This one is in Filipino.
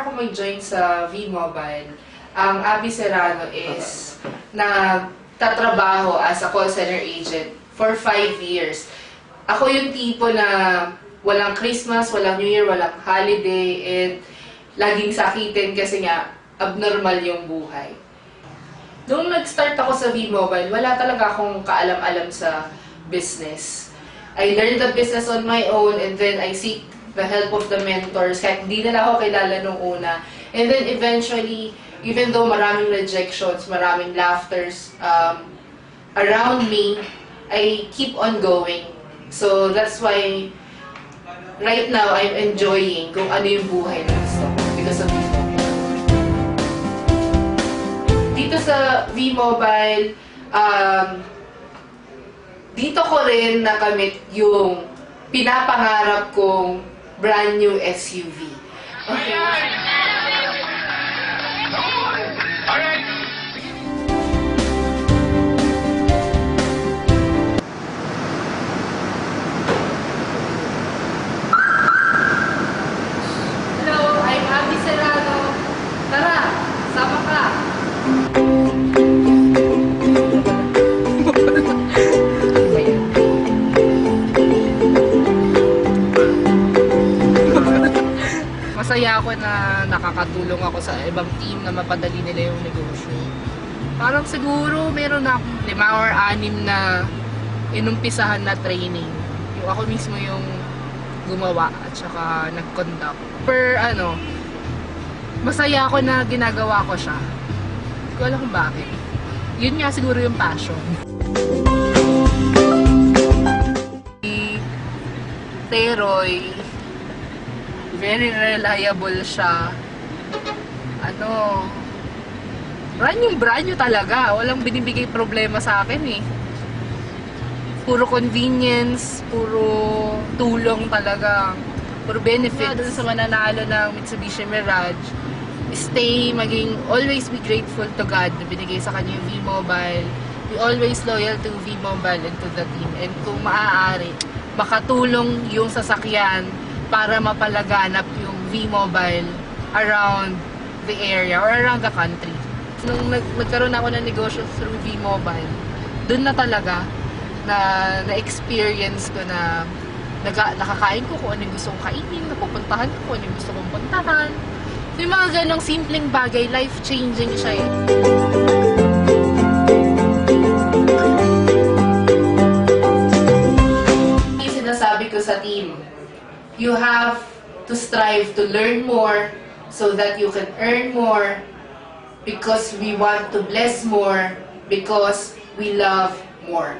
ako mag-join sa V-Mobile, ang Abby Serrano is nagtatrabaho as a call center agent for 5 years. Ako yung tipo na walang Christmas, walang New Year, walang holiday, and laging sakitin kasi nga abnormal yung buhay. Nung nag-start ako sa V-Mobile, wala talaga akong kaalam-alam sa business. I learned the business on my own, and then I seek the help of the mentors, kahit hindi nila ako kilala nung una. And then eventually, even though maraming rejections, maraming laughters around me, I keep on going. So that's why right now I'm enjoying kung ano yung buhay na gusto ko because of V-Mobile. Dito sa V-Mobile, dito ko rin nakamit yung pinapangarap kong brand new SUV. Okay. Hello, I'm Abby Serrano. Tara, sama ka. Masaya ako na nakakatulong ako sa ibang team na mapadali nila yung negosyo. Parang siguro meron na akong 5 or 6 na inumpisahan na training. Yung ako mismo yung gumawa at saka nag-conduct. Masaya ako na ginagawa ko siya. Hindi ko alam kung bakit. Yun nga siguro yung passion. Si Teroy, very reliable siya. Brand new talaga. Walang binibigay problema sa akin eh. Puro convenience, puro tulong talaga. Puro benefits. Doon sa mananalo ng Mitsubishi Mirage, always be grateful to God na binigay sa kanya yung V-Mobile. Be always loyal to V-Mobile and to the team. And kung maaari, makatulong yung sasakyan para mapalaganap yung V-Mobile around the area or around the country. Nung nagkaroon ako ng negosyo through V-Mobile, dun na talaga na-experience ko na nakakain ko kung ano yung gusto kong kainin, napupuntahan ko kung ano yung gusto kong puntahan. Yung mga ganong simpleng bagay, life-changing siya eh. Yung sinasabi ko sa team, you have to strive to learn more so that you can earn more because we want to bless more because we love more.